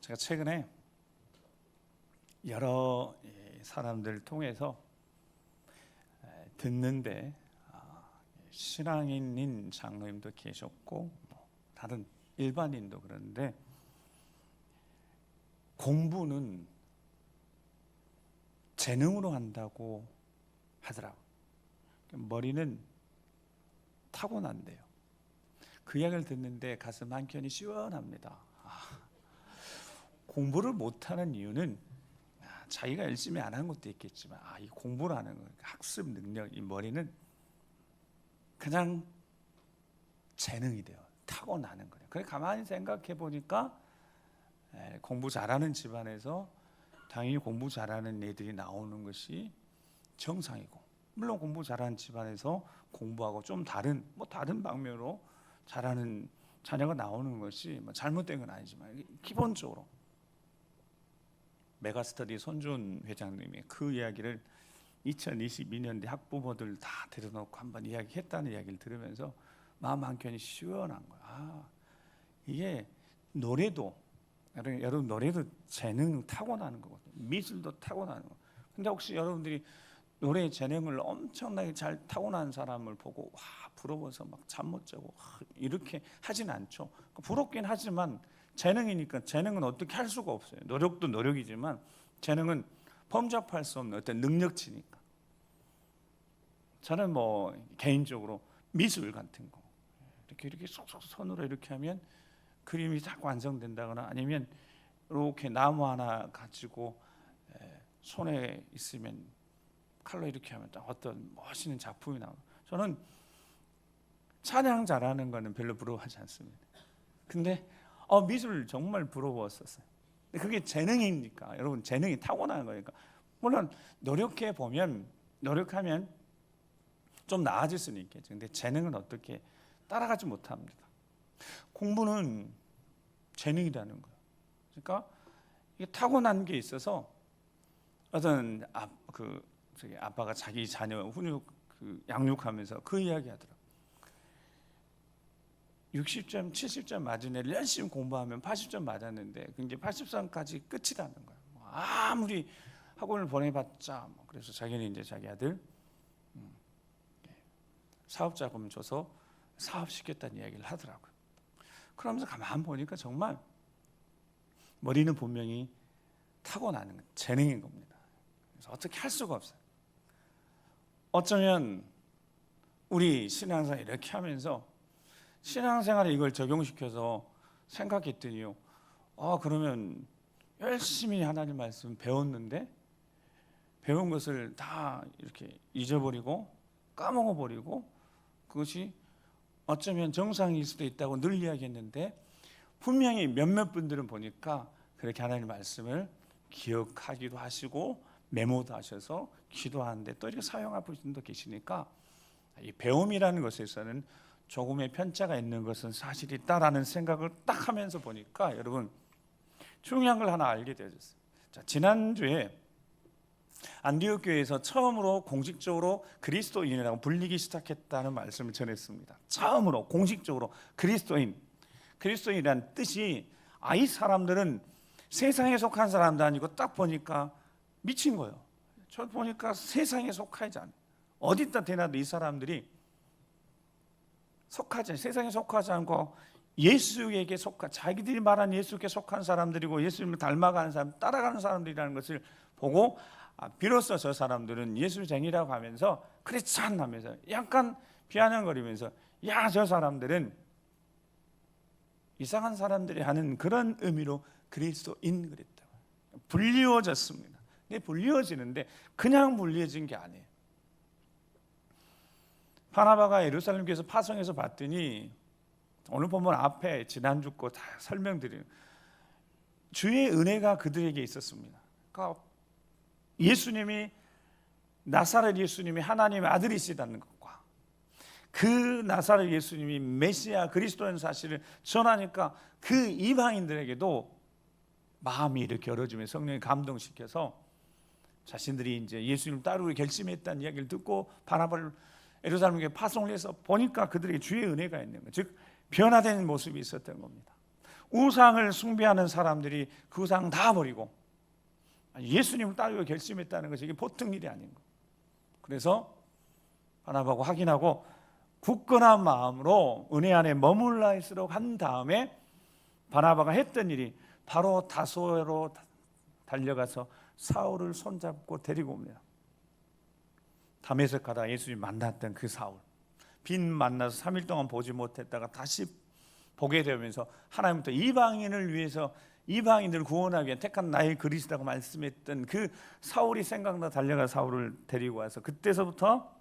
제가 최근에 여러 사람들을 통해서 듣는데 신앙인인 장로님도 계셨고 다른 일반인도 그런데 공부는 재능으로 한다고 하더라고요. 머리는 타고난대요. 그 이야기를 듣는데 가슴 한켠이 시원합니다. 공부를 못하는 이유는 자기가 열심히 안 한 것도 있겠지만 이 공부를 하는 거, 학습 능력, 이 머리는 그냥 재능이 돼요. 타고나는 거예요. 그래 가만히 생각해 보니까 공부 잘하는 집안에서 당연히 공부 잘하는 애들이 나오는 것이 정상이고, 물론 공부 잘하는 집안에서 공부하고 좀 다른 방면으로 잘하는 자녀가 나오는 것이 잘못된 건 아니지만 기본적으로 메가스터디 손준 회장님이 그 이야기를 2022년대 학부모들 다 데려놓고 한번 이야기했다는 이야기를 들으면서 마음 한켠이 시원한 거야. 이게 노래도, 여러분 노래도 재능 타고나는 거거든요. 미술도 타고나는 거. 근데 혹시 여러분들이 노래 재능을 엄청나게 잘 타고난 사람을 보고 부러워서 막 잠 못 자고 이렇게 하진 않죠. 부럽긴 하지만 재능이니까, 재능은 어떻게 할 수가 없어요. 노력도 노력이지만 재능은 범접할 수 없는 어떤 능력치니까. 저는 개인적으로 미술 같은 거 이렇게 쏙쏙 손으로 이렇게 하면 그림이 딱 완성된다거나, 아니면 이렇게 나무 하나 가지고 손에 있으면 칼로 이렇게 하면 딱 어떤 멋있는 작품이 나와요. 저는 찬양 잘하는 거는 별로 부러워하지 않습니다. 근데 미술 정말 부러웠었어요. 그게 재능이니까, 여러분 재능이 타고나는 거니까. 물론 노력하면 좀 나아질 수는 있겠죠. 근데 재능은 어떻게 따라가지 못합니다. 공부는 재능이라는 거예요. 그러니까 이게 타고난 게 있어서 어떤 아빠가 자기 자녀 양육하면서 그 이야기 하더라고요. 60점, 70점 맞은 애를 열심히 공부하면 80점 맞았는데 이제 80점까지 끝이라는 거예요. 아무리 학원을 보내봤자. 그래서 자기는 이제 자기 아들 사업 자금 줘서 사업시켰다는 이야기를 하더라고요. 그러면서 가만 보니까 정말 머리는 분명히 타고나는 재능인 겁니다. 그래서 어떻게 할 수가 없어요. 어쩌면 우리 신앙생활 이렇게 하면서 신앙생활에 이걸 적용시켜서 생각했더니요, 그러면 열심히 하나님 말씀 배웠는데 배운 것을 다 이렇게 잊어버리고 까먹어버리고, 그것이 어쩌면 정상일 수도 있다고 늘 이야기했는데, 분명히 몇몇 분들은 보니까 그렇게 하나님 말씀을 기억하기도 하시고 메모도 하셔서 기도하는데 또 이렇게 사용하고 계신 분도 계시니까, 이 배움이라는 것에서는 조금의 편차가 있는 것은 사실이 있다라는 생각을 딱 하면서 보니까 여러분 중요한 걸 하나 알게 되었어요. 지난주에 안디옥 교회에서 처음으로 공식적으로 그리스도인이라고 불리기 시작했다는 말씀을 전했습니다. 처음으로 공식적으로 그리스도인이라는 뜻이, 이 사람들은 세상에 속한 사람도 아니고 딱 보니까 미친 거예요. 저 보니까 세상에 속하지 않아요. 어디다 대놔도 이 사람들이 세상에 속하지 않고 예수에게 자기들이 말한 예수께 속한 사람들이고 예수님을 닮아가는 사람, 따라가는 사람들이라는 것을 보고 비로소 저 사람들은 예수쟁이라고 하면서 크리스찬 하면서 약간 비아냥거리면서 저 사람들은 이상한 사람들이 하는 그런 의미로 그리스도인 그랬다고. 불리워졌습니다. 근데 불리워지는데 그냥 불리워진 게 아니에요. 바나바가 예루살렘 교회에서 파송해서 봤더니, 오늘 본문 앞에 지난주 거 다 설명드리는 주의 은혜가 그들에게 있었습니다. 그러니까 예수님이, 나사렛 예수님이 하나님의 아들이시다는 것과 그 나사렛 예수님이 메시아 그리스도인 사실을 전하니까 그 이방인들에게도 마음이 이렇게 열어지면 성령이 감동시켜서 자신들이 이제 예수님을 따르고 결심했다는 이야기를 듣고 바나바를 예루살렘에 파송을 해서 보니까 그들에게 주의 은혜가 있는 거예요. 즉 변화된 모습이 있었던 겁니다. 우상을 숭배하는 사람들이 그 우상 다 버리고 예수님을 따르기로 결심했다는 것이 이게 보통 일이 아닌 거예요. 그래서 바나바하고 확인하고 굳건한 마음으로 은혜 안에 머물라 있으려고 한 다음에 바나바가 했던 일이 바로 다소로 달려가서 사울을 손잡고 데리고 옵니다. 다메섹 가다 예수님 만났던 그 사울, 빈 만나서 3일 동안 보지 못했다가 다시 보게 되면서 하나님부터 이방인을 위해서 이방인들을 구원하기 위해 택한 나의 그리스도라고 말씀했던 그 사울이 생각나 달려가 사울을 데리고 와서 그때서부터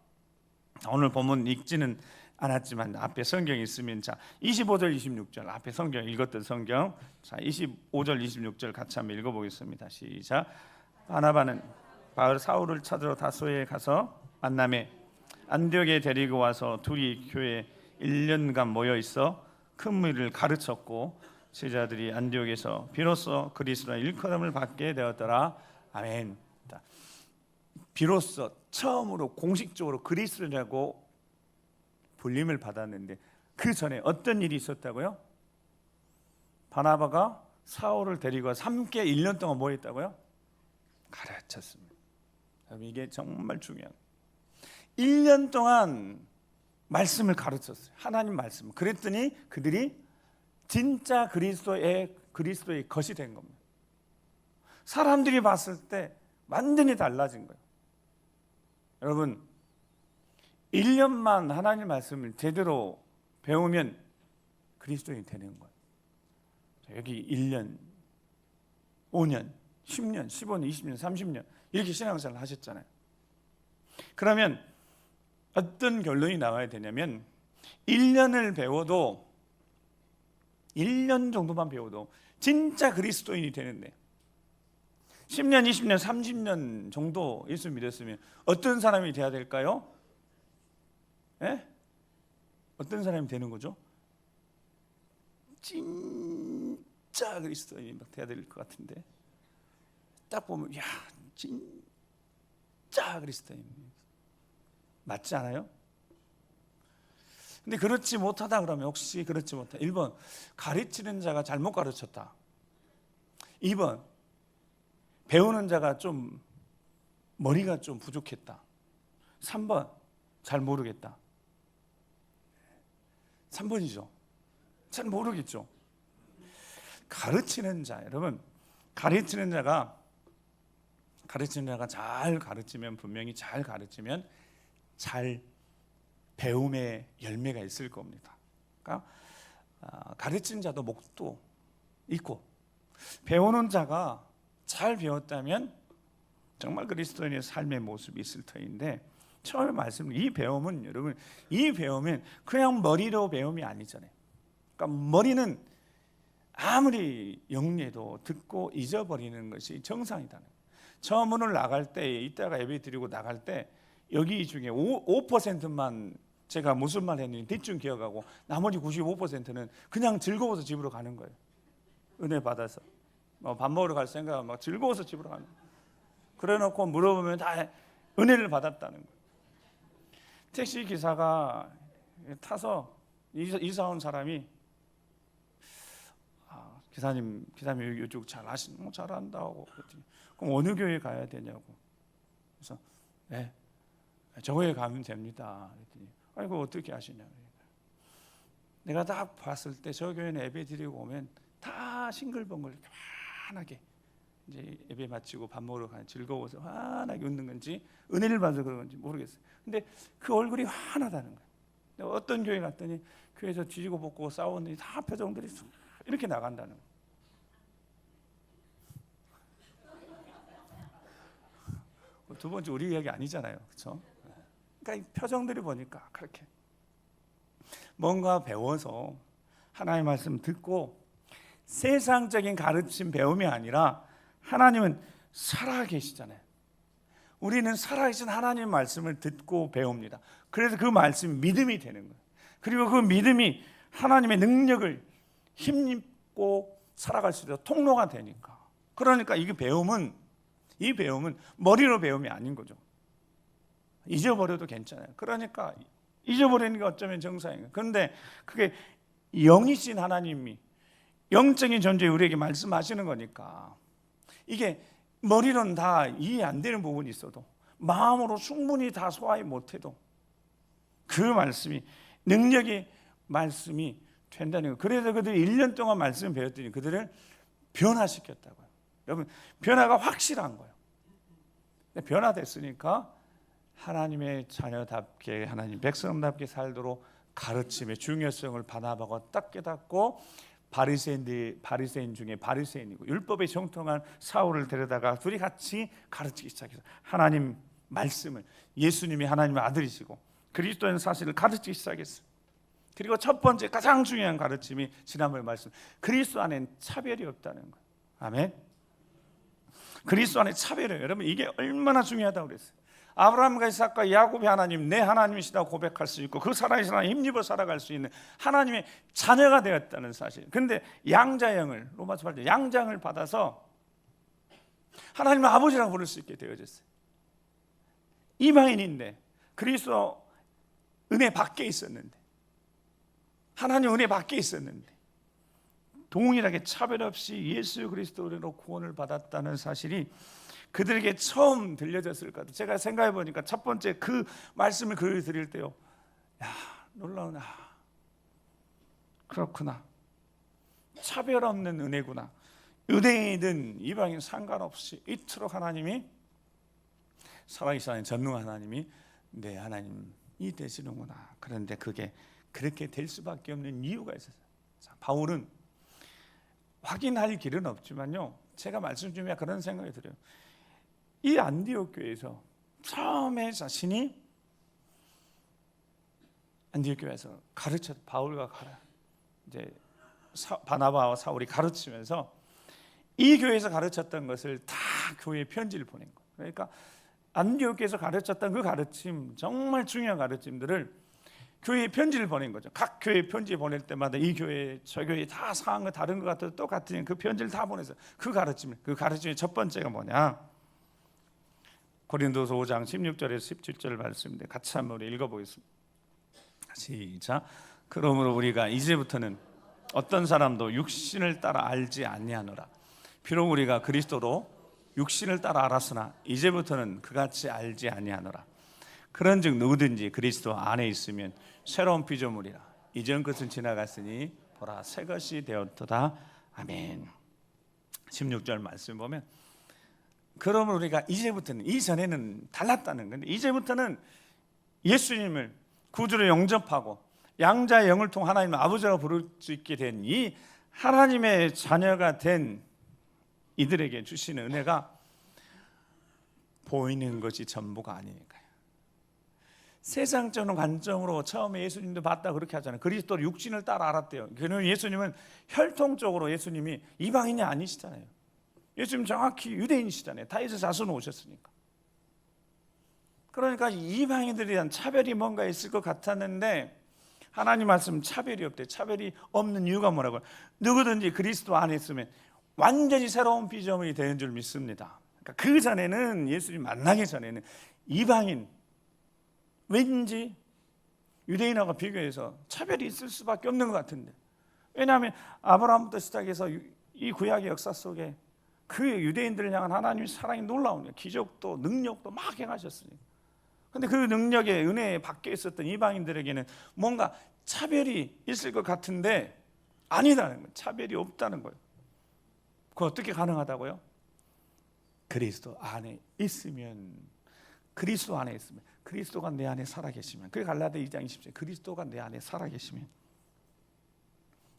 오늘 본문 읽지는 않았지만 앞에 성경이 있으면 자 25절 26절 앞에 성경 읽었던 성경 자 25절 26절 같이 한번 읽어보겠습니다. 시작. 바나바는 바울 사울을 찾으러 다소에 가서 만남에 안디옥에 데리고 와서 둘이 교회에 1년간 모여 있어 큰 무리를 가르쳤고 제자들이 안디옥에서 비로소 그리스도의 일컬음을 받게 되었더라. 아멘. 비로소 처음으로 공식적으로 그리스도라고 불림을 받았는데 그 전에 어떤 일이 있었다고요? 바나바가 사울을 데리고 와서 함께 1년 동안 뭐 했다고요? 가르쳤습니다. 이게 정말 중요한 1년 동안 말씀을 가르쳤어요. 하나님 말씀. 그랬더니 그들이 진짜 그리스도의 것이 된 겁니다. 사람들이 봤을 때 완전히 달라진 거예요. 여러분 1년만 하나님 말씀을 제대로 배우면 그리스도인이 되는 거예요. 여기 1년, 5년, 10년, 15년, 20년, 30년 이렇게 신앙생활을 하셨잖아요. 그러면 어떤 결론이 나와야 되냐면 1년을 배워도 1년 정도만 배워도 진짜 그리스도인이 되는데 10년, 20년, 30년 정도 예수 믿었으면 어떤 사람이 돼야 될까요? 예? 어떤 사람이 되는 거죠? 진짜 그리스도인이 막 돼야 될 것 같은데 딱 보면 야 진짜 그리스도인 맞지 않아요? 근데 그렇지 못하다 그러면 혹시 그렇지 못하다 1번 가르치는 자가 잘못 가르쳤다 2번 배우는 자가 좀 머리가 좀 부족했다 3번 잘 모르겠다 3번이죠. 잘 모르겠죠. 가르치는 자 여러분 가르치는 자가 잘 가르치면 분명히 잘 가르치면 잘 배움의 열매가 있을 겁니다. 그러니까 가르치는 자도 목도 있고 배우는 자가 잘 배웠다면 정말 그리스도인의 삶의 모습이 있을 터인데 처음에 말씀 이 배움은 여러분 이 배움은 그냥 머리로 배움이 아니잖아요. 그러니까 머리는 아무리 영리해도 듣고 잊어버리는 것이 정상이다는 거예요. 처음으로 나갈 때 이따가 예배 드리고 나갈 때 여기 중에 5%만 제가 무슨 말 했는지 대충 기억하고 나머지 95%는 그냥 즐거워서 집으로 가는 거예요. 은혜 받아서 밥 먹으러 갈 생각은 막 즐거워서 집으로 가는 거예요. 그래놓고 물어보면 다 은혜를 받았다는 거예요. 택시 기사가 타서 이사 온 사람이 기사님 이쪽 잘 아시는 잘한다고 그랬더니 그럼 어느 교회 가야 되냐고 그래서 네 저거에 가면 됩니다 그랬더니 아이고 어떻게 아시냐 내가 딱 봤을 때 저 교회는 예배 드리고 오면 다 싱글벙글 환하게 이제 예배 마치고 밥 먹으러 가는 즐거워서 환하게 웃는 건지 은혜를 받아서 그런 건지 모르겠어요. 근데 그 얼굴이 환하다는 거예요. 어떤 교회 갔더니 교회에서 뒤지고 볶고 싸웠는데 다 표정들이 이렇게 나간다는 거예요. 두 번째 우리 이야기 아니잖아요, 그렇죠? 그러니까 이 표정들이 보니까 그렇게 뭔가 배워서 하나님의 말씀 듣고 세상적인 가르침 배움이 아니라 하나님은 살아계시잖아요. 우리는 살아계신 하나님의 말씀을 듣고 배웁니다. 그래서 그 말씀이 믿음이 되는 거예요. 그리고 그 믿음이 하나님의 능력을 힘입고 살아갈 수 있도록 통로가 되니까. 그러니까 이 배움은 머리로 배움이 아닌 거죠. 잊어버려도 괜찮아요. 그러니까 잊어버리는 게 어쩌면 정상이에요. 그런데 그게 영이신 하나님이 영적인 존재에 우리에게 말씀하시는 거니까 이게 머리로는 다 이해 안 되는 부분이 있어도 마음으로 충분히 다 소화해 못해도 그 말씀이 능력의 말씀이 된다는 거예요. 그래서 그들이 1년 동안 말씀을 배웠더니 그들을 변화시켰다고요. 여러분 변화가 확실한 거예요. 변화됐으니까 하나님의 자녀답게 하나님 백성답게 살도록 가르침의 중요성을 바나바가 딱 깨닫고 바리새인 중에 바리새인이고 율법에 정통한 사울을 데려다가 둘이 같이 가르치기 시작해서 하나님 말씀을 예수님이 하나님의 아들이시고 그리스도인 사실을 가르치기 시작했어요. 그리고 첫 번째 가장 중요한 가르침이 지난번에 말씀 그리스도 안에는 차별이 없다는 거예요. 아멘. 그리스도 안에 차별이에요. 여러분 이게 얼마나 중요하다고 그랬어요. 아브라함과 이삭과 야곱의 하나님 내 하나님이시다고 고백할 수 있고 그 살아계신 하나님 힘입어 살아갈 수 있는 하나님의 자녀가 되었다는 사실. 그런데 양자형을 로마서 8장 양장을 받아서 하나님의 아버지라고 부를 수 있게 되어졌어요. 이방인인데 그리스도 은혜 밖에 있었는데 하나님 은혜 밖에 있었는데 동일하게 차별 없이 예수 그리스도로 구원을 받았다는 사실이 그들에게 처음 들려졌을 것 같아요. 제가 생각해 보니까 첫 번째 그 말씀을 드릴 때요, 야 놀라우나, 그렇구나, 차별 없는 은혜구나. 유대인이든 이방인 상관없이 이토록 하나님이 살아계신 하나님, 전능한 하나님이 내 하나님이 되시는구나. 그런데 그게 그렇게 될 수밖에 없는 이유가 있었어요. 자, 바울은 확인할 길은 없지만요, 제가 말씀 중에 그런 생각이 들어요. 이 안디옥 교회에서 처음에 자신이 안디옥 교회에서 바울과 이제 바나바와 사울이 가르치면서 이 교회에서 가르쳤던 것을 다 교회에 편지를 보낸 거예요. 그러니까 안디옥 교회에서 가르쳤던 그 가르침, 정말 중요한 가르침들을 교회에 편지를 보낸 거죠. 각 교회에 편지 보낼 때마다 이 교회, 저 교회 다 상황이 다른 것 같아도 똑같은 그 편지를 다 보내서 그 가르침의 첫 번째가 뭐냐? 고린도서 5장 16절에서 17절 말씀인데 같이 한번 우리 읽어보겠습니다. 시작. 그러므로 우리가 이제부터는 어떤 사람도 육신을 따라 알지 아니하노라. 비록 우리가 그리스도로 육신을 따라 알았으나 이제부터는 그같이 알지 아니하노라. 그런즉 누구든지 그리스도 안에 있으면 새로운 피조물이라. 이전 것은 지나갔으니 보라 새 것이 되었도다. 아멘. 16절 말씀 보면 그러면 우리가 이제부터는, 이전에는 달랐다는 건데 이제부터는 예수님을 구주로 영접하고 양자의 영을 통해 하나님의 아버지라고 부를 수 있게 된 이 하나님의 자녀가 된 이들에게 주시는 은혜가 보이는 것이 전부가 아니니까요. 세상적인 관점으로 처음에 예수님도 봤다 그렇게 하잖아요. 그리스도를 육신을 따라 알았대요. 그러면 예수님은 혈통적으로 예수님이 이방인이 아니시잖아요. 예수님 정확히 유대인이시잖아요. 다윗의 자손으로 오셨으니까. 그러니까 이방인들에 대한 차별이 뭔가 있을 것 같았는데 하나님 말씀 차별이 없대. 차별이 없는 이유가 뭐라고요? 누구든지 그리스도 안에 있으면 완전히 새로운 피조물이 되는 줄 믿습니다. 그러니까 그 전에는, 예수님 만나기 전에는 이방인, 왠지 유대인하고 비교해서 차별이 있을 수밖에 없는 것 같은데, 왜냐하면 아브라함부터 시작해서 이 구약의 역사 속에 그 유대인들을 향한 하나님의 사랑이 놀라운 거예요. 기적도 능력도 막 행하셨으니까. 그런데 그 능력의 은혜에 밖에 있었던 이방인들에게는 뭔가 차별이 있을 것 같은데 아니다는 거예요. 차별이 없다는 거예요. 그거 어떻게 가능하다고요? 그리스도 안에 있으면, 그리스도 안에 있으면, 그리스도가 내 안에 살아계시면, 그게 갈라디아 2장 20절, 그리스도가 내 안에 살아계시면,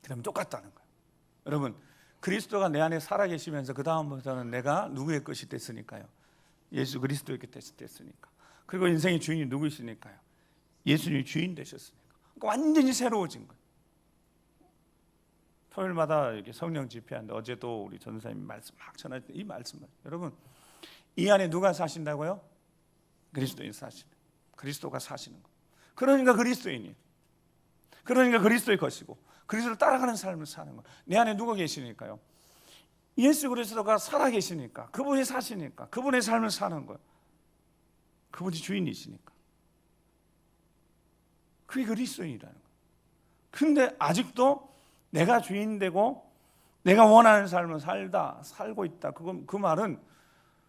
그러면 똑같다는 거예요. 여러분, 그리스도가 내 안에 살아계시면서 그 다음부터는 내가 누구의 것이 됐으니까요? 예수 그리스도의 것이 됐으니까. 그리고 인생의 주인이 누구이시니까요? 예수님이 주인 되셨으니까. 그러니까 완전히 새로워진 거예요. 토요일마다 이렇게 성령 집회하는데 어제도 우리 전사님이 말씀 막 전할 때 이 말씀을, 여러분 이 안에 누가 사신다고요? 그리스도인 사시는, 그리스도가 사시는 거. 그러니까 그리스도인이에요. 그러니까 그리스도의 것이고 그리스도를 따라가는 삶을 사는 거. 내 안에 누가 계시니까요? 예수 그리스도가 살아 계시니까, 그분이 사시니까 그분의 삶을 사는 거예요. 그분이 주인이시니까. 그게 그리스도인이라는 거예요. 근데 아직도 내가 주인 되고 내가 원하는 삶을 살고 있다. 그 말은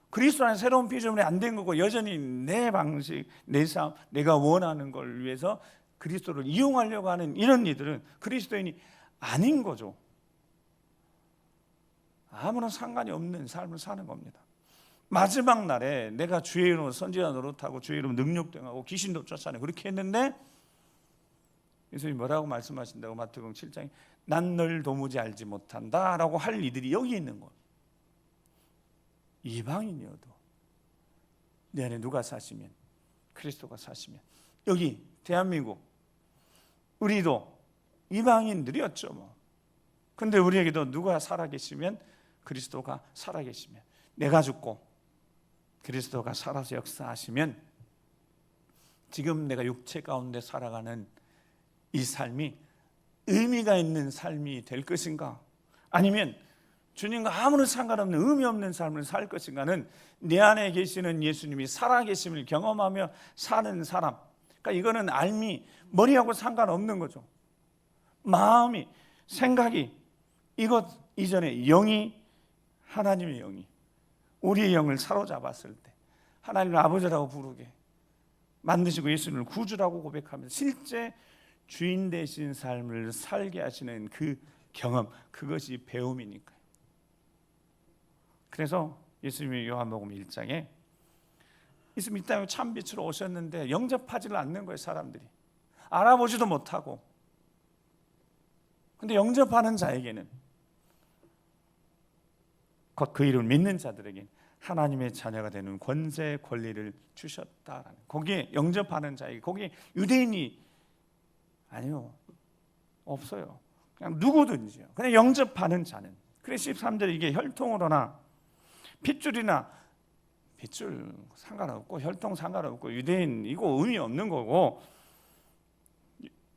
그리스도 안에 새로운 피조물이 안 된 거고 여전히 내 방식, 내 삶, 내가 원하는 걸 위해서 그리스도를 이용하려고 하는 이런 이들은 그리스도인이 아닌 거죠. 아무런 상관이 없는 삶을 사는 겁니다. 마지막 날에 내가 주의 이름으로 선지자 노릇하고 주의 이름으로 능력 행하고 귀신도 쫓아내고 그렇게 했는데 예수님이 뭐라고 말씀하신다고? 마태복음 7장에 난 널 도무지 알지 못한다 라고 할 이들이 여기 있는 거예요. 이방인이어도 내 안에 누가 사시면, 그리스도가 사시면, 여기 대한민국 우리도 이방인들이었죠 뭐. 근데 우리에게도 누가 살아계시면, 그리스도가 살아계시면, 내가 죽고 그리스도가 살아서 역사하시면 지금 내가 육체 가운데 살아가는 이 삶이 의미가 있는 삶이 될 것인가, 아니면 주님과 아무런 상관없는 의미 없는 삶을 살 것인가는 내 안에 계시는 예수님이 살아계심을 경험하며 사는 사람. 그러니까 이거는 알미, 머리하고 상관없는 거죠. 마음이, 생각이, 이것 이전에 영이, 하나님의 영이 우리의 영을 사로잡았을 때 하나님을 아버지라고 부르게 만드시고 예수님을 구주라고 고백하면서 실제 주인 되신 삶을 살게 하시는 그 경험, 그것이 배움이니까요. 그래서 예수님이 요한복음 1장에 예수님이 이 땅에 참빛으로 오셨는데 영접하지를 않는 거예요. 사람들이 알아보지도 못하고. 근데 영접하는 자에게는, 곧 그 이름을 믿는 자들에게 하나님의 자녀가 되는 권세, 권리를 주셨다라는, 거기에 영접하는 자에게, 거기에 유대인이 아니요, 없어요. 그냥 누구든지요. 그냥 영접하는 자는. 그래서 13절에 이게 혈통으로나 핏줄이나, 핏줄 상관없고 혈통 상관없고 유대인이고 의미 없는 거고,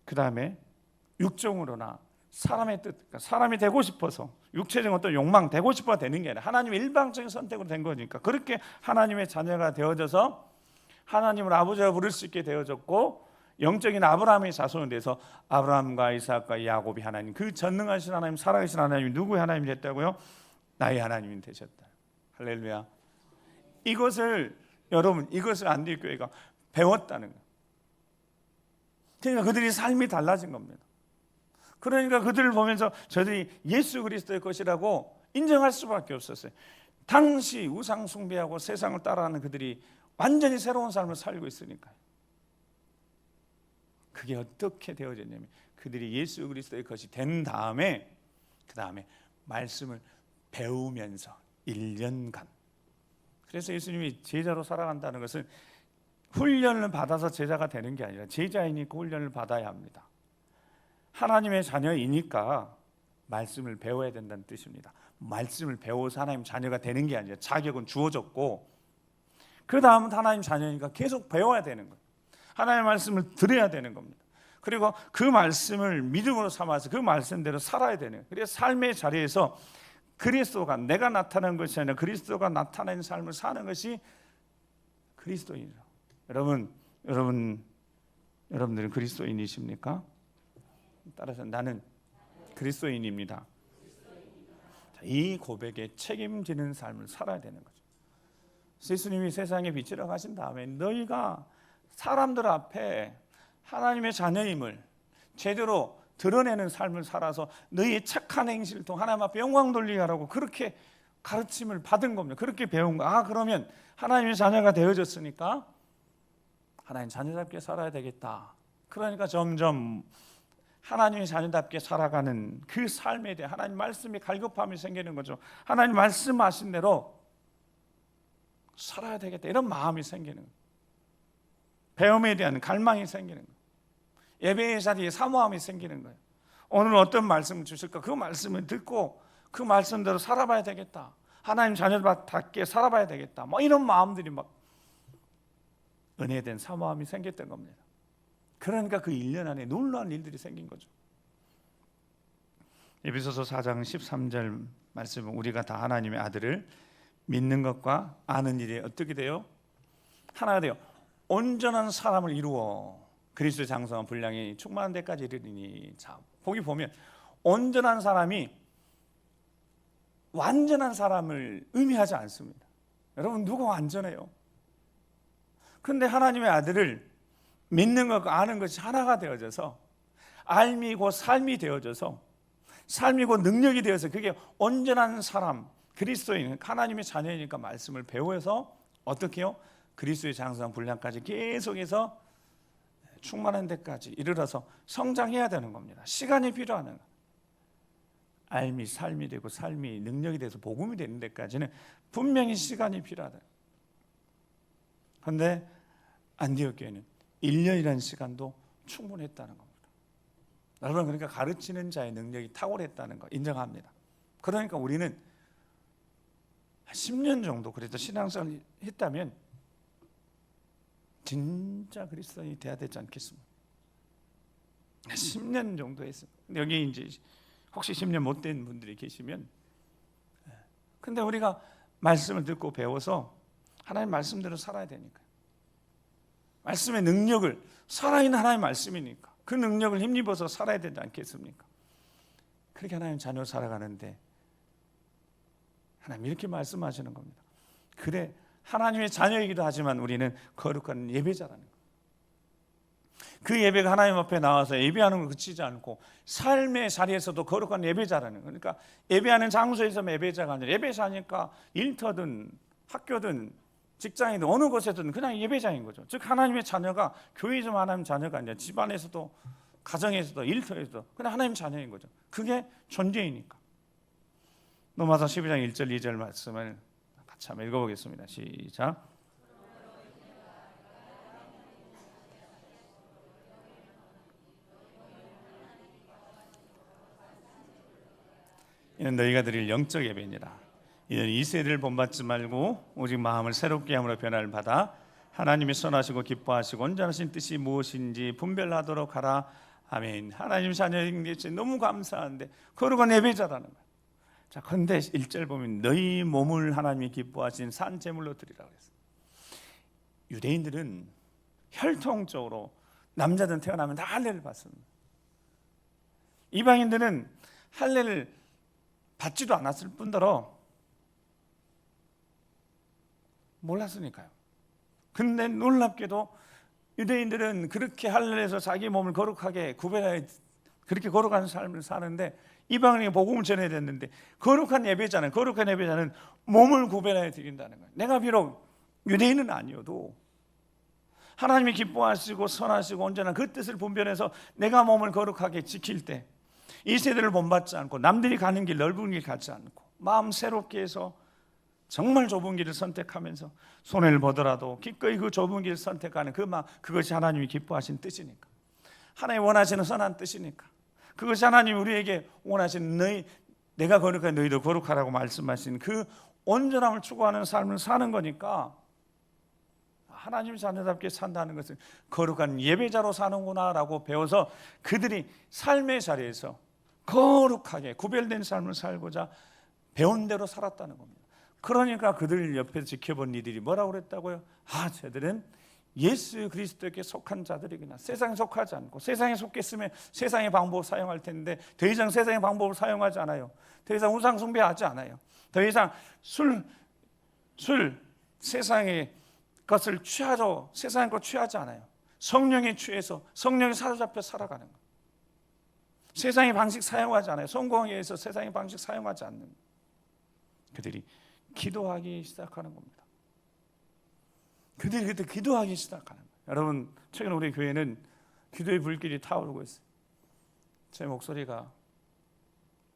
그 다음에 육종으로나 사람의 뜻, 그러니까 사람이 되고 싶어서 육체적인 어떤 욕망, 되고 싶어 되는 게 아니라 하나님의 일방적인 선택으로 된 거니까, 그렇게 하나님의 자녀가 되어져서 하나님을 아버지라 부를 수 있게 되어졌고, 영적인 아브라함의 자손에 대해서 아브라함과 이삭과 야곱이 하나님, 그 전능하신 하나님, 살아계신 하나님이 누구의 하나님이 됐다고요? 나의 하나님이 되셨다. 할렐루야. 이것을 여러분, 이것을 안디교회가 배웠다는 거예요. 그러니까 그들이 삶이 달라진 겁니다. 그러니까 그들을 보면서 저들이 예수 그리스도의 것이라고 인정할 수밖에 없었어요. 당시 우상 숭배하고 세상을 따라하는 그들이 완전히 새로운 삶을 살고 있으니까요. 그게 어떻게 되어졌냐면, 그들이 예수 그리스도의 것이 된 다음에, 그 다음에 말씀을 배우면서 1년간. 그래서 예수님이 제자로 살아간다는 것은 훈련을 받아서 제자가 되는 게 아니라 제자이니까 훈련을 받아야 합니다. 하나님의 자녀이니까 말씀을 배워야 된다는 뜻입니다. 말씀을 배워서 하나님 자녀가 되는 게 아니라 자격은 주어졌고, 그 다음은 하나님 자녀니까 계속 배워야 되는 거예요. 하나님의 말씀을 들어야 되는 겁니다. 그리고 그 말씀을 믿음으로 삼아서 그 말씀대로 살아야 되는 거예요. 그래서 삶의 자리에서 그리스도가, 내가 나타나는 것이 아니라 그리스도가 나타내는 삶을 사는 것이 그리스도인이죠. 여러분들은 그리스도인이십니까? 따라서 나는 그리스도인입니다. 이 고백에 책임지는 삶을 살아야 되는 거죠. 예수님이 세상에 빛이라 하신 다음에 너희가 사람들 앞에 하나님의 자녀임을 제대로 드러내는 삶을 살아서 너희의 착한 행실을 통해 하나님 앞에 영광 돌리게 하라고 그렇게 가르침을 받은 겁니다. 그렇게 배운 거. 그러면 하나님의 자녀가 되어졌으니까 하나님 자녀답게 살아야 되겠다. 그러니까 점점 하나님의 자녀답게 살아가는 그 삶에 대해 하나님 말씀이 갈급함이 생기는 거죠. 하나님 말씀하신 대로 살아야 되겠다, 이런 마음이 생기는 거예요. 배움에 대한 갈망이 생기는 거예요. 예배의 자리에 사모함이 생기는 거예요. 오늘 어떤 말씀을 주실까? 그 말씀을 듣고 그 말씀대로 살아봐야 되겠다. 하나님 자녀답게 살아봐야 되겠다. 이런 마음들이 은혜된 사모함이 생겼던 겁니다. 그러니까 그 1년 안에 놀라운 일들이 생긴 거죠. 에베소서 4장 13절 말씀은 우리가 다 하나님의 아들을 믿는 것과 아는 일이 어떻게 돼요? 하나가 돼요. 온전한 사람을 이루어 그리스도의 장성한 분량이 충만한 데까지 이르리니. 자, 거기 보면 온전한 사람이 완전한 사람을 의미하지 않습니다. 여러분, 누가 완전해요? 그런데 하나님의 아들을 믿는 것과 아는 것이 하나가 되어져서, 알미 곧 삶이 되어져서, 삶이 곧 능력이 되어서, 그게 온전한 사람, 그리스도인, 하나님의 자녀이니까 말씀을 배워서 어떻게 해요? 그리스도의 장성 분량까지 계속해서 충만한 데까지 이르러서 성장해야 되는 겁니다. 시간이 필요한 거예요. 알미 삶이 되고 삶이 능력이 돼서 복음이 되는 데까지는 분명히 시간이 필요하다. 그런데 안디옥 교회는 1년이라는 시간도 충분했다는 겁니다. 여러분, 그러니까 가르치는 자의 능력이 탁월했다는 거 인정합니다. 그러니까 우리는 10년 정도 그래도 신앙생활을 했다면 진짜 그리스도인이 돼야 되지 않겠습니까? 10년 정도 했습니다. 근데 여기 이제 혹시 10년 못 된 분들이 계시면, 근데 우리가 말씀을 듣고 배워서 하나님 말씀대로 살아야 되니까, 말씀의 능력을, 살아있는 하나님의 말씀이니까 그 능력을 힘입어서 살아야 되지 않겠습니까? 그렇게 하나님 자녀로 살아가는데 하나님 이렇게 말씀하시는 겁니다. 그래, 하나님의 자녀이기도 하지만 우리는 거룩한 예배자라는 거예요. 그 예배가 하나님 앞에 나와서 예배하는 걸 그치지 않고 삶의 자리에서도 거룩한 예배자라는 거예요. 그러니까 예배하는 장소에서만 예배자가 아니라, 예배자니까 일터든 학교든 직장이든 어느 곳에든 그냥 예배자인 거죠. 즉 하나님의 자녀가, 교회에서만 하나님 자녀가 아니라 집안에서도, 가정에서도, 일터에서도 그냥 하나님 자녀인 거죠. 그게 존재이니까. 로마서 12장 1절 2절 말씀을 같이 한번 읽어보겠습니다. 시작. 이는 너희가 드릴 영적 예배니라. 이는 이 세대를 본받지 말고 오직 마음을 새롭게 함으로 변화를 받아 하나님이 선하시고 기뻐하시고 온전하신 뜻이 무엇인지 분별하도록 하라. 아멘. 하나님 자녀인 게 너무 감사한데 거룩한 예배자라는 거예요. 자, 그런데 1절 보면 너희 몸을 하나님이 기뻐하신 산 제물로 드리라고 했어요. 유대인들은 혈통적으로 남자든 태어나면 다 할례를 받습니다. 이방인들은 할례를 받지도 않았을 뿐더러 몰랐으니까요. 근데 놀랍게도 유대인들은 그렇게 할례해서 자기 몸을 거룩하게 구별하여 그렇게 거룩한 삶을 사는데, 이방인에게 복음을 전해야 됐는데 거룩한 예배자는 몸을 구별하여 드린다는 거예요. 내가 비록 유대인은 아니어도 하나님이 기뻐하시고 선하시고 온전한 그 뜻을 분별해서 내가 몸을 거룩하게 지킬 때, 이 세대를 본받지 않고 남들이 가는 길, 넓은 길 가지 않고 마음 새롭게 해서 정말 좁은 길을 선택하면서 손해를 보더라도 기꺼이 그 좁은 길을 선택하는 그 마음, 그것이 하나님이 기뻐하신 뜻이니까, 하나님이 원하시는 선한 뜻이니까, 그것이 하나님이 우리에게 원하시는 내가 거룩한 너희도 거룩하라고 말씀하신 그 온전함을 추구하는 삶을 사는 거니까, 하나님 자녀답게 산다는 것은 거룩한 예배자로 사는구나라고 배워서 그들이 삶의 자리에서 거룩하게 구별된 삶을 살고자 배운 대로 살았다는 겁니다. 그러니까 그들 옆에서 지켜본 이들이 뭐라고 그랬다고요? 아, 쟤들은 예수 그리스도에게 속한 자들이구나. 세상에 속하지 않고, 세상에 속했으면 세상의 방법을 사용할 텐데 더 이상 세상의 방법을 사용하지 않아요. 더 이상 우상 숭배하지 않아요. 더 이상 술 세상의 것을 취하죠. 세상의 것 취하지 않아요. 성령에 취해서 성령에 사로잡혀 살아가는 것. 세상의 방식 사용하지 않아요. 성공하기 위해서 세상의 방식 사용하지 않는, 그들이 기도하기 시작하는 겁니다. 그들이 그때 기도하기 시작하는 거예요. 여러분, 최근 우리 교회는 기도의 불길이 타오르고 있어요. 제 목소리가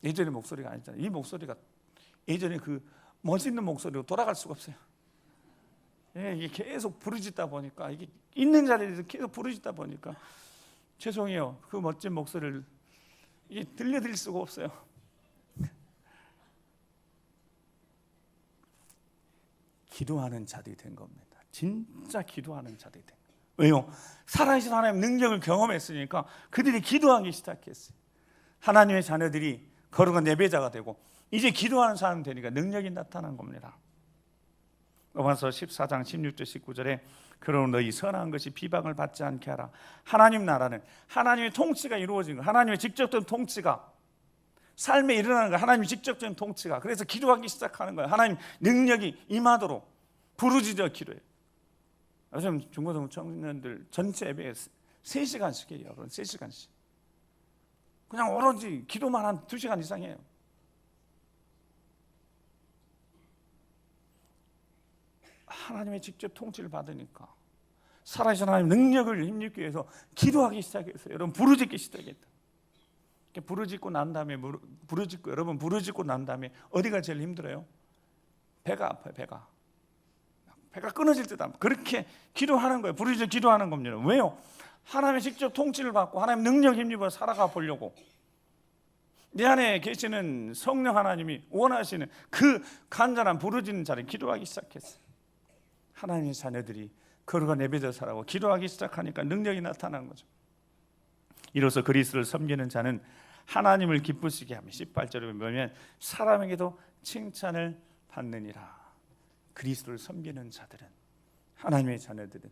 예전의 목소리가 아니잖아요. 이 목소리가 예전에 그 멋있는 목소리로 돌아갈 수가 없어요. 이게 계속 부르짖다 보니까, 이게 있는 자리에서 계속 부르짖다 보니까 죄송해요. 그 멋진 목소리를 이게 들려드릴 수가 없어요. 기도하는 자들이 된 겁니다. 진짜 기도하는 자들이 된 거예요. 왜요? 살아계신 하나님의 능력을 경험했으니까 그들이 기도하기 시작했어요. 하나님의 자녀들이 거룩한 예배자가 되고 이제 기도하는 사람이 되니까 능력이 나타난 겁니다. 로마서 14장 16절 19절에 그러므로 너희 선한 것이 비방을 받지 않게 하라. 하나님 나라는 하나님의 통치가 이루어진 거, 하나님의 직접된 통치가 삶에 일어나는 거예요. 하나님의 직접적인 통치가. 그래서 기도하기 시작하는 거예요. 하나님 능력이 임하도록 부르짖어 기도해요. 요즘 중고등 청년들 전체 예배에 3시간씩 해요. 3시간씩. 그냥 오로지 기도만 한 2시간 이상 해요. 하나님의 직접 통치를 받으니까 살아계신 하나님 능력을 힘입기 위해서 기도하기 시작했어요. 여러분 부르짖기 시작했다. 부르짖고 난 다음에 여러분 부르짖고 난 다음에 어디가 제일 힘들어요? 배가 아파요. 배가 끊어질 듯 합니다. 그렇게 기도하는 거예요. 부르짖어 기도하는 겁니다. 왜요? 하나님의 직접 통치를 받고 하나님 능력 힘입어 살아가 보려고. 내 안에 계시는 성령 하나님이 원하시는 그 간절한 부르짖는 자를 기도하기 시작했어요. 하나님의 자녀들이 거룩한 예배자 살아고 기도하기 시작하니까 능력이 나타나는 거죠. 이로써 그리스도를 섬기는 자는 하나님을 기쁘시게 하며 18절에 보면 사람에게도 칭찬을 받느니라. 그리스도를 섬기는 자들은, 하나님의 자녀들은,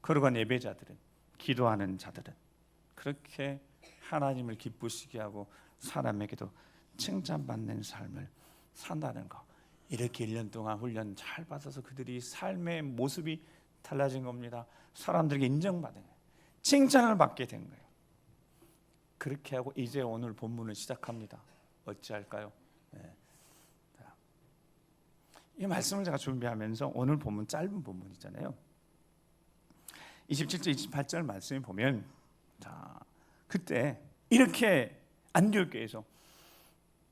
거룩한 예배자들은, 기도하는 자들은 그렇게 하나님을 기쁘시게 하고 사람에게도 칭찬받는 삶을 산다는 거. 이렇게 1년 동안 훈련 잘 받아서 그들이 삶의 모습이 달라진 겁니다. 사람들에게 인정받은 거예요. 칭찬을 받게 된 거예요. 그렇게 하고 이제 오늘 본문을 시작합니다. 어찌할까요? 네. 이 말씀을 제가 준비하면서 오늘 본문 짧은 본문이잖아요. 27절 28절 말씀을 보면 그때 이렇게 안디옥교에서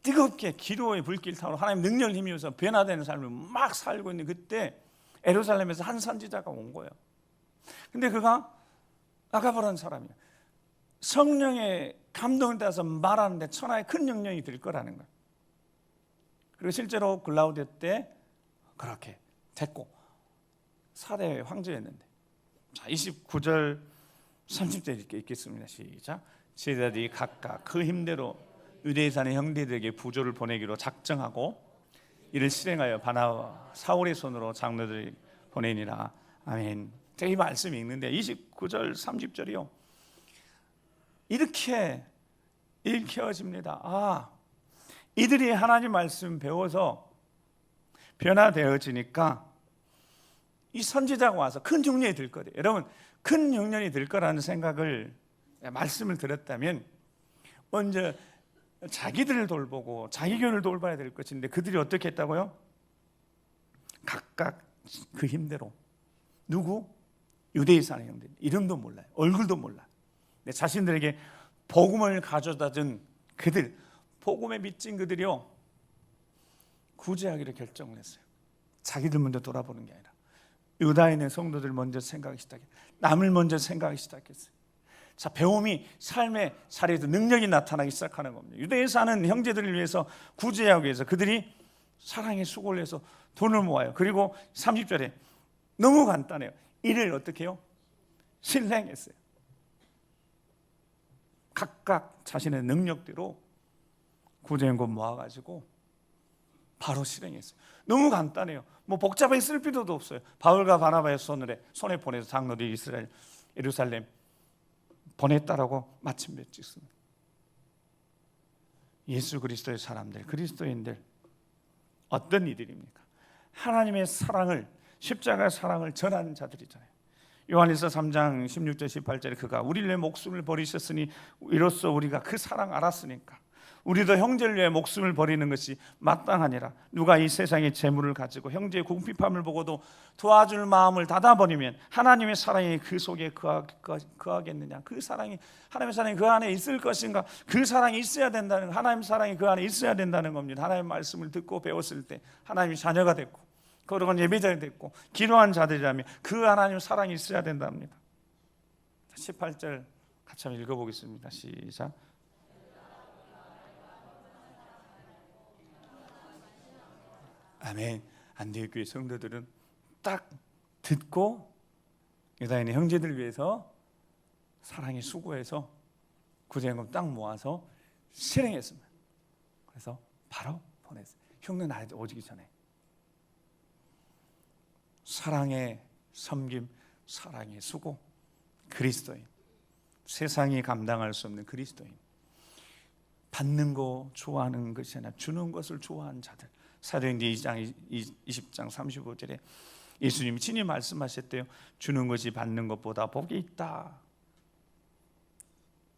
뜨겁게 기도의 불길 타고 하나님 능력을 힘입어서 변화되는 삶을 막 살고 있는 그때 예루살렘에서 한 선지자가 온 거예요. 근데 그가 아가보라는 사람이에요. 성령의 감동을 따라서 말하는데 천하의 큰 영향이 될 거라는 거예요. 그리고 실제로 글라우디오 때 그렇게 됐고 4대 황제였는데, 자 29절 30절 이렇게 읽겠습니다. 시작. 제자들이 각각 그 힘대로 유대에 사는 형제들에게 부조를 보내기로 작정하고 이를 실행하여 바나바와 사울의 손으로 장로들이 보내니라. 아멘. 제가 이 말씀 읽는데 29절 30절이요 이렇게 읽혀집니다. 이들이 하나님 말씀 배워서 변화되어지니까 이 선지자가 와서 큰 흉년이 될 거예요. 여러분 큰 흉년이 될 거라는 생각을 말씀을 들었다면 먼저 자기들을 돌보고 자기 교회를 돌봐야 될 것인데 그들이 어떻게 했다고요? 각각 그 힘대로. 누구? 유대에 사는 형들. 이름도 몰라요. 얼굴도 몰라요. 자신들에게 복음을 가져다 준 그들, 복음에 미친 그들이요 구제하기로 결정을 했어요. 자기들 먼저 돌아보는 게 아니라 유다에 있는 성도들 먼저 생각하기 시작했어요. 남을 먼저 생각하기 시작했어요. 자, 배움이 삶의 사례에도 능력이 나타나기 시작하는 겁니다. 유대에 사는 형제들을 위해서 구제하기 위해서 그들이 사랑의 수고를 해서 돈을 모아요. 그리고 30절에 너무 간단해요. 이를 어떻게 해요? 실행했어요. 각각 자신의 능력대로 구제연금 모아가지고 바로 실행했어요. 너무 간단해요. 뭐 복잡하게 쓸 필요도 없어요. 바울과 바나바의 손에 보내서 장로들이 이스라엘 예루살렘 보냈다라고 마침내 찍습니다. 예수 그리스도의 사람들, 그리스도인들 어떤 이들입니까? 하나님의 사랑을, 십자가의 사랑을 전하는 자들이잖아요. 요한일서 3장 16절 18절에 그가 우리를 위해 목숨을 버리셨으니 이로써 우리가 그 사랑 알았으니까 우리도 형제를 위해 목숨을 버리는 것이 마땅하니라. 누가 이 세상의 재물을 가지고 형제의 궁핍함을 보고도 도와줄 마음을 닫아버리면 하나님의 사랑이 그 속에 거하겠느냐? 그 사랑이, 하나님의 사랑이 그 안에 있을 것인가? 그 사랑이 있어야 된다는, 하나님의 사랑이 그 안에 있어야 된다는 겁니다. 하나님의 말씀을 듣고 배웠을 때 하나님의 자녀가 됐고 거룩한 예배자가 됐고 기도한 자들이라면 그 하나님의 사랑이 있어야 된답니다. 18절 같이 한번 읽어보겠습니다. 시작. 아멘. 안디옥 교회 성도들은 딱 듣고 유다인의 형제들 위해서 사랑의 수고해서 구제연금 딱 모아서 실행했습니다. 그래서 바로 보냈어요. 흉내 나이도 오지기 전에. 사랑의 섬김, 사랑의 수고, 그리스도인, 세상이 감당할 수 없는 그리스도인. 받는 거 좋아하는 것이 아니라 주는 것을 좋아하는 자들. 사도행전 2장 20장 35절에 예수님이 친히 말씀하셨대요. 주는 것이 받는 것보다 복이 있다.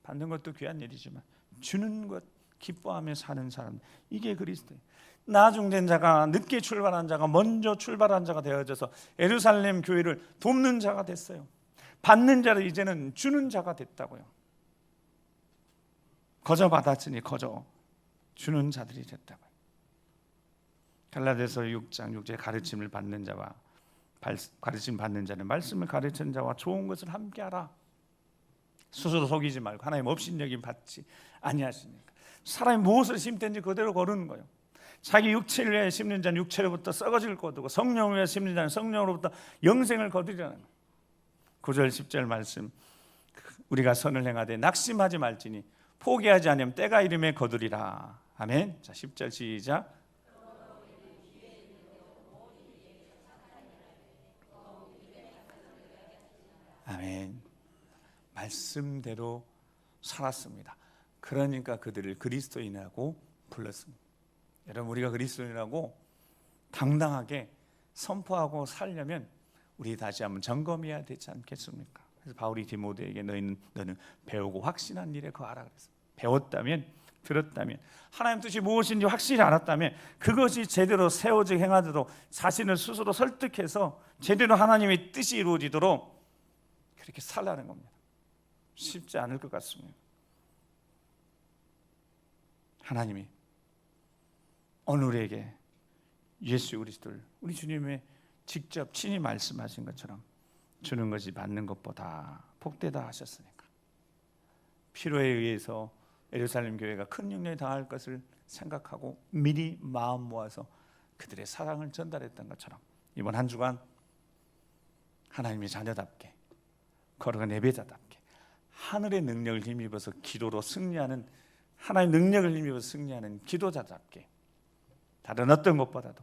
받는 것도 귀한 일이지만 주는 것 기뻐하며 사는 사람, 이게 그리스도예요. 나중된 자가, 늦게 출발한 자가 먼저 출발한 자가 되어져서 예루살렘 교회를 돕는 자가 됐어요. 받는 자를 이제는 주는 자가 됐다고요. 거저 받았으니 거저 주는 자들이 됐다고요. 갈라디아서 6장 6절에 가르침을 받는 자와 가르침 받는 자는 말씀을 가르치는 자와 좋은 것을 함께하라. 스스로 속이지 말고 하나님 업신여김 받지 아니하시니까. 사람이 무엇을 심든지 그대로 거르는 거예요. 자기 육체를 위해 심는 자는 육체로부터 썩어질 거두고 성령을 위해 심는 자는 성령으로부터 영생을 거두리라는 거예요. 9절 10절 말씀, 우리가 선을 행하되 낙심하지 말지니 포기하지 않으면 때가 이름에 거두리라. 아멘. 자, 10절 시작. 아멘. 말씀대로 살았습니다. 그러니까 그들을 그리스도인이라고 불렀습니다. 여러분, 우리가 그리스도인이라고 당당하게 선포하고 살려면 우리 다시 한번 점검해야 되지 않겠습니까? 그래서 바울이 디모데에게 너는 배우고 확신한 일에 거하라 그랬어요. 배웠다면, 들었다면, 하나님 뜻이 무엇인지 확실히 알았다면 그것이 제대로 세워져 행하도록 자신을 스스로 설득해서 제대로 하나님의 뜻이 이루어지도록 그렇게 살라는 겁니다. 쉽지 않을 것 같습니다. 하나님이 오늘에게 예수 그리스도를 우리 주님의 직접 친히 말씀하신 것처럼 주는 것이 받는 것보다 복되다 하셨으니까 필요에 의해서 예루살렘 교회가 큰 영향을 당할 것을 생각하고 미리 마음 모아서 그들의 사랑을 전달했던 것처럼 이번 한 주간 하나님의 자녀답게 걸어간 예배자답게 하늘의 능력을 힘입어서 기도로 승리하는, 하나님의 능력을 힘입어서 승리하는 기도자답게 다른 어떤 것보다도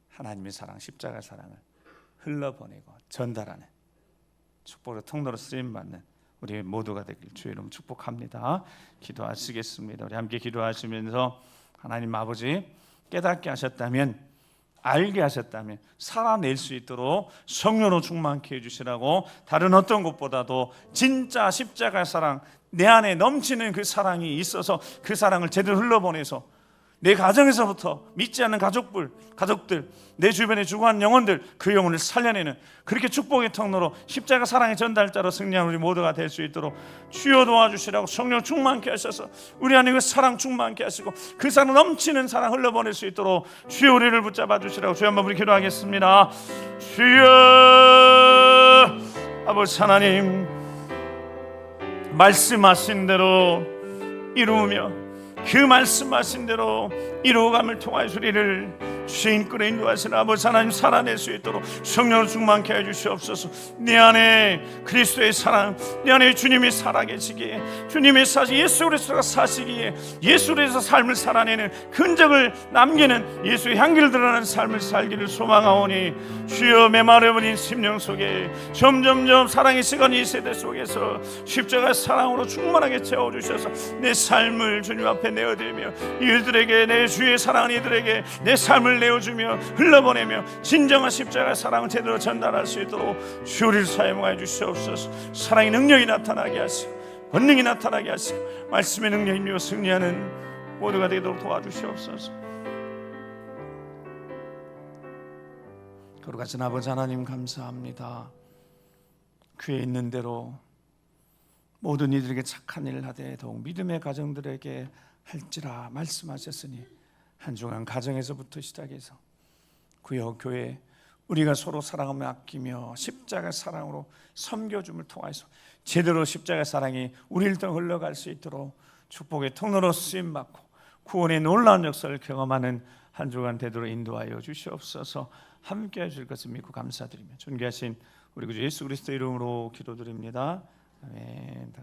하나님의 사랑, 십자가 사랑을 흘러보내고 전달하는 축복의 통로로 쓰임받는 우리 모두가 되길 주의 이름 축복합니다. 기도하시겠습니다. 우리 함께 기도하시면서 하나님 아버지, 깨닫게 하셨다면, 알게 하셨다면 살아낼 수 있도록 성령으로 충만케 해주시라고, 다른 어떤 것보다도 진짜 십자가 사랑, 내 안에 넘치는 그 사랑이 있어서 그 사랑을 제대로 흘러보내서 내 가정에서부터 믿지 않는 가족들, 내 주변에 죽어간 영혼들, 그 영혼을 살려내는 그렇게 축복의 통로로 십자가 사랑의 전달자로 승리하는 우리 모두가 될 수 있도록 주여 도와주시라고, 성령 충만케 하셔서 우리 안에 그 사랑 충만케 하시고 그 사랑 넘치는 사랑 흘러보낼 수 있도록 주여 우리를 붙잡아 주시라고 주여 한번 우리 기도하겠습니다. 주여 아버지 하나님, 말씀하신 대로 이루며 그 말씀하신 대로 이루어감을 통하여 우리를 주인권에 인도하시는 아버지 하나님 살아낼 수 있도록 성령을 충만케 해주시옵소서. 내 안에 그리스도의 사랑, 내 안에 주님이 살아계시기에, 주님의 사시 예수 그리스도가 사시기에 예수 그리스도 삶을 살아내는 흔적을 남기는 예수의 향기를 드러나는 삶을 살기를 소망하오니 주여 메마르버린 심령 속에 점점점 사랑의 시간이 이 세대 속에서 십자가의 사랑으로 충만하게 채워주셔서 내 삶을 주님 앞에 내어드리며 이들에게 내 주의 사랑하는 이들에게 내 삶을 내어주며 흘러보내며 진정한 십자가의 사랑을 제대로 전달할 수 있도록 주를 사용하여 주시옵소서. 사랑의 능력이 나타나게 하시고 권능이 나타나게 하시고 말씀의 능력이 힘입어 승리하는 모두가 되도록 도와주시옵소서. 거룩하신 아버지 하나님 감사합니다. 귀에 있는 대로 모든 이들에게 착한 일을 하되 더욱 믿음의 가정들에게 할지라 말씀하셨으니 한 주간 가정에서부터 시작해서 구역 교회 우리가 서로 사랑하며 아끼며 십자가 사랑으로 섬겨줌을 통해서 제대로 십자가 사랑이 우리를 통해 흘러갈 수 있도록 축복의 통로로 쓰임받고 구원의 놀라운 역사를 경험하는 한 주간 되도록 인도하여 주시옵소서. 함께해 주실 것을 믿고 감사드리며 존귀하신 우리 구주 예수 그리스도 이름으로 기도드립니다. 아멘.